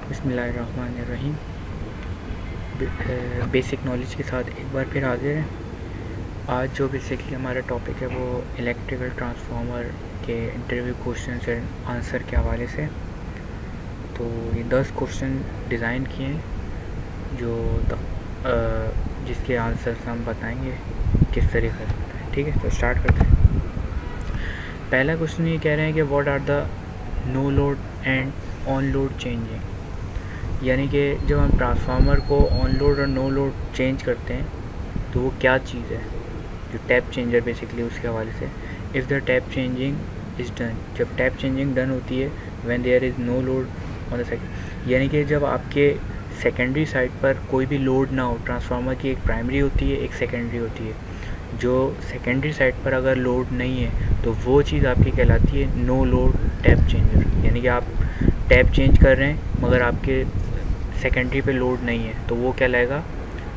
बिस्मिल्लाहिर्रहमानिर्रहीम। Basic knowledge के साथ एक बार फिर हाजिर हैं। आज जो बेसिकली हमारा टॉपिक है वो इलेक्ट्रिकल ट्रांसफार्मर के इंटरव्यू क्वेश्चन एंड आंसर के हवाले से। तो ये 10 क्वेश्चन डिज़ाइन किए हैं जिसके आंसर्स हम बताएंगे किस तरीके से। ठीक है, तो स्टार्ट करते हैं। पहला क्वेश्चन ये कह रहे हैं कि what are the no load and on load changing, यानी कि जब हम ट्रांसफार्मर को ऑन लोड और नो लोड चेंज करते हैं तो वो क्या चीज़ है, जो टैप चेंजर बेसिकली उसके हवाले से। If the tap changing is done, जब टैप चेंजिंग डन होती है when there is no load on the second, यानी कि जब आपके सेकेंडरी साइड पर कोई भी लोड ना हो। ट्रांसफार्मर की एक प्राइमरी होती है, एक सेकेंडरी होती है। जो सेकेंडरी साइड पर अगर लोड नहीं है तो वो चीज़ आपकी कहलाती है नो लोड टैप चेंजर, यानी कि आप टैप चेंज कर रहे हैं मगर आपके सेकेंडरी पे लोड नहीं है तो वो कहलाएगा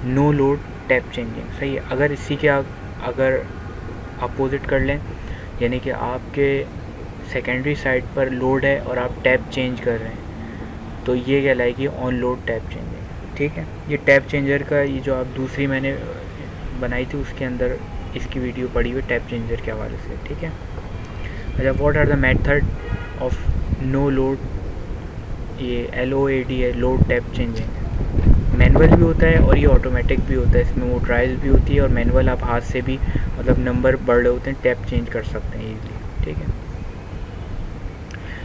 नो लोड टैप चेंजिंग। सही है। अगर इसी के अगर अपोजिट कर लें, यानी कि आपके सेकेंडरी साइड पर लोड है और आप टैप चेंज कर रहे हैं तो ये कहलाएगी ऑन लोड टैप चेंजिंग। ठीक है, ये टैप चेंजर का ये जो आप दूसरी मैंने बनाई थी उसके अंदर इसकी वीडियो पड़ी हुई टैप चेंजर के हवाले से। ठीक है। अच्छा, what are the method of no load, ये LOAD है, लोड टैप चेंजिंग। मैनुअल भी होता है और ये ऑटोमेटिक भी होता है, इसमें मोटराइज भी होती है और मैनुअल आप हाथ से भी मतलब नंबर बढ़ रहे होते हैं टैप चेंज कर सकते हैं ईजिली। ठीक है।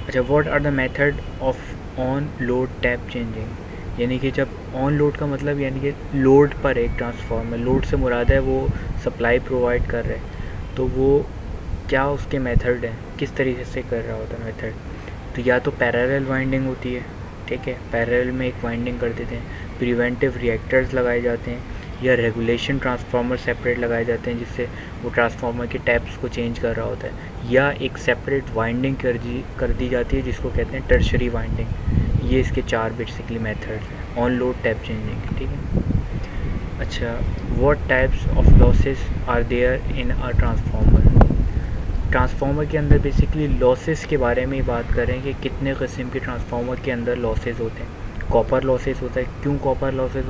अच्छा, what are the method of on load tap changing, यानी कि जब ऑन लोड का मतलब यानी कि लोड पर एक ट्रांसफार्मर, लोड से मुराद है वो सप्लाई प्रोवाइड कर रहे हैं तो वो क्या उसके मेथड है, किस तरीके से कर रहा होता है मेथड। तो या तो पैरेलल वाइंडिंग होती है, ठीक है, पैरेलल में एक वाइंडिंग कर देते हैं, प्रिवेंटिव रिएक्टर्स लगाए जाते हैं, या रेगुलेशन ट्रांसफार्मर सेपरेट लगाए जाते हैं जिससे वो ट्रांसफार्मर के टैप्स को चेंज कर रहा होता है, या एक सेपरेट वाइंडिंग कर दी जाती है जिसको कहते हैं टर्शरी वाइंडिंग। ये इसके 4 बेसिकली मेथड्स हैं ऑन लोड टैप चेंजिंग। ठीक है। अच्छा, what types of losses are there in a transformer. Transformer के अंदर बेसिकली लॉसेस के बारे में बात करें कि कितने किस्म के ट्रांसफार्मर के अंदर लॉसेस होते हैं। कॉपर लॉसेस होता है। क्यों कॉपर लॉसेस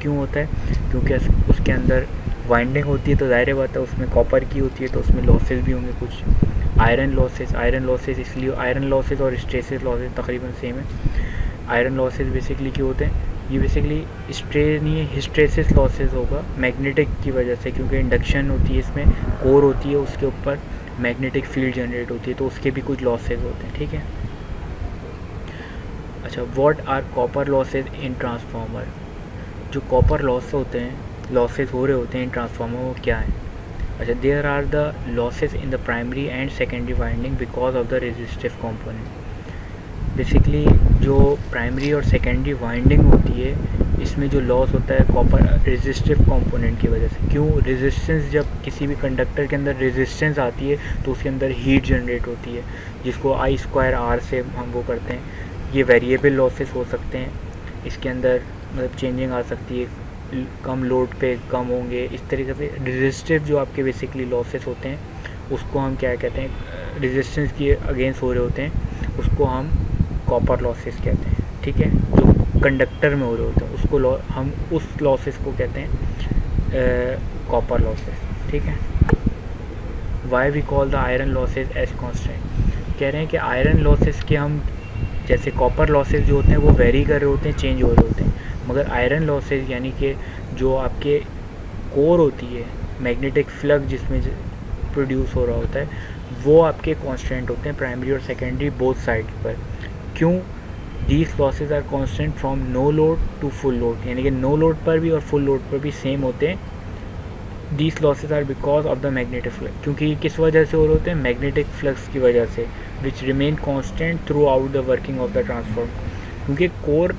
क्यों होता है, क्योंकि उसके अंदर वाइंडिंग होती है तो ज़ाहिर बात है उसमें कॉपर की होती है तो उसमें लॉसेस भी होंगे कुछ। आयरन लॉसेस इसलिए आयरन लॉसेस और स्ट्रेसेस लॉसेस तकरीबन सेम है। आयरन लॉसेस बेसिकली क्यों होते हैं, ये बेसिकली स्ट्रे नहीं है, हिस्ट्रेसिस लॉसेस होगा मैग्नेटिक की वजह से, क्योंकि इंडक्शन होती है इसमें, कोर होती है उसके ऊपर मैग्नेटिक फील्ड जनरेट होती है तो उसके भी कुछ लॉसेस होते हैं। ठीक है। अच्छा, what are copper losses in transformer, जो कॉपर लॉस होते हैं, लॉसेस हो रहे होते हैं इन ट्रांसफार्मर वो क्या है। अच्छा, there are the losses in the primary and secondary winding because of the resistive component. Basically जो प्राइमरी और सेकेंडरी वाइंडिंग होती है इसमें जो लॉस होता है कॉपर रेजिस्टिव कंपोनेंट की वजह से। क्यों, रेजिस्टेंस, जब किसी भी कंडक्टर के अंदर रेजिस्टेंस आती है तो उसके अंदर हीट जनरेट होती है जिसको I²R से हम वो करते हैं। ये वेरिएबल लॉसेस हो सकते हैं, इसके अंदर मतलब चेंजिंग आ सकती है, कम लोड पे कम होंगे, इस तरीके से रेजिस्टिव जो आपके बेसिकली लॉसेस होते हैं उसको हम क्या कहते हैं, रेजिस्टेंस के अगेंस्ट हो रहे होते हैं उसको हम कॉपर लॉसेस कहते हैं। ठीक है, जो कंडक्टर में हो रहे होते हैं उसको हम उस लॉसेस को कहते हैं कॉपर लॉसेस। ठीक है। Why we call the iron losses as constant, कह रहे हैं कि आयरन लॉसेस के हम जैसे कॉपर लॉसेस जो होते हैं वो वेरी कर रहे होते हैं, चेंज हो रहे होते हैं, मगर आयरन लॉसेस यानी कि जो आपके कोर होती है, मैग्नेटिक फ्लक्स जिसमें प्रोड्यूस हो रहा होता है वो आपके कांस्टेंट होते हैं प्राइमरी और सेकेंडरी बोथ साइड पर। क्यों, these losses are constant from no load to full load, यानी कि नो लोड पर भी और फुल लोड पर भी सेम होते हैं। These losses are because of the magnetic flux, क्योंकि किस वजह से हो रहे होते हैं, मैग्नेटिक फ्लक्स की वजह से, which remain constant through out the working of the transformer. क्योंकि कोर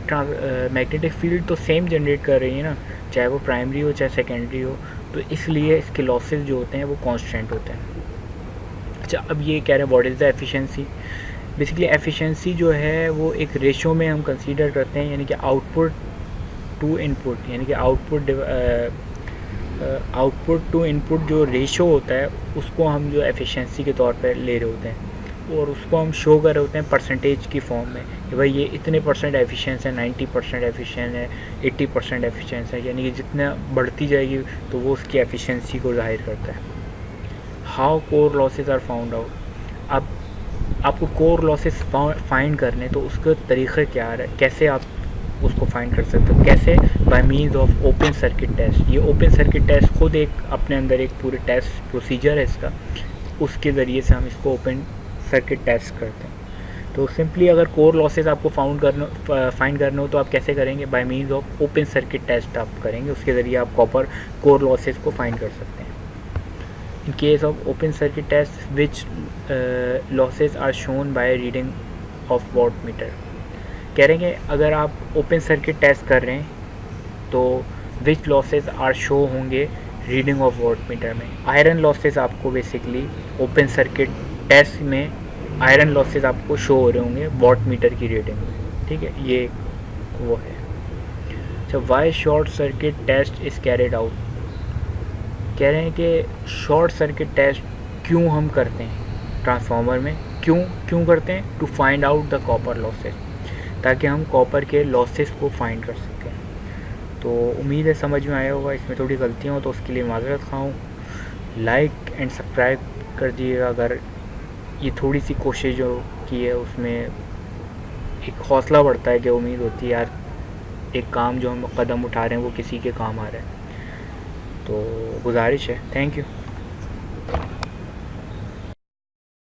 मैग्नेटिक फील्ड तो सेम जनरेट कर रही है ना, चाहे वो प्राइमरी हो चाहे सेकेंडरी हो, तो इसलिए इसके लॉसेज जो होते हैं वो कांस्टेंट होते हैं। अच्छा, अब ये कह रहे हैं what is the efficiency. Basically efficiency जो है वो एक रेशो में हम कंसीडर करते हैं, यानी कि आउटपुट टू इनपुट, यानी कि आउटपुट टू इनपुट जो रेशो होता है उसको हम जो एफिशिएंसी के तौर पर ले रहे होते हैं। और उसको हम शो कर रहे होते हैं परसेंटेज की फॉर्म में कि भाई ये इतने परसेंट एफिशिएंस है, 90% एफिशिएंट है, 80% एफिशिएंस है, यानी कि जितना बढ़ती जाएगी तो वो उसकी एफिशिएंसी को ज़ाहिर करता है। How core losses are found out. अब आपको कोर लॉसेस फाइंड करने, तो उसका तरीक़ा क्या है, कैसे आप उसको फाइंड कर सकते हो, कैसे? By means of open circuit test. ये ओपन सर्किट टेस्ट खुद एक अपने अंदर एक पूरे टेस्ट प्रोसीजर है इसका, उसके ज़रिए से हम इसको ओपन सर्किट टेस्ट करते हैं। तो सिंपली अगर कोर लॉसेस आपको फाइंड करना हो तो आप कैसे करेंगे? By means of open circuit test आप करेंगे, उसके ज़रिए आप कॉपर कोर लॉसेस को फाइंड कर सकते हैं। In case of open circuit test which losses are shown by reading of watt meter. कह रहे हैं कि अगर आप ओपन सर्किट टेस्ट कर रहे हैं तो विच लॉसेस आर शो होंगे रीडिंग ऑफ वॉट मीटर में। आयरन लॉसेस आपको बेसिकली ओपन सर्किट टेस्ट में आयरन लॉसेस आपको शो हो रहे होंगे वॉट मीटर की रीडिंग में, ठीक है, ये वो है। अच्छा, why short circuit test is carried out. कह रहे हैं कि शॉर्ट सर्किट टेस्ट क्यों हम करते हैं ट्रांसफार्मर में, क्यों करते हैं? To find out the copper losses, ताकि हम कॉपर के लॉसेस को फाइंड कर सकें। तो उम्मीद है समझ में आया होगा, इसमें थोड़ी गलतियाँ हो तो उसके लिए माज़रत खाऊँ। लाइक एंड सब्सक्राइब कर दीजिएगा अगर ये थोड़ी सी कोशिश जो की है उसमें एक हौसला बढ़ता है कि उम्मीद होती है यार एक काम जो हम कदम उठा रहे हैं वो किसी के काम आ रहा है। तो गुजारिश है। Thank you.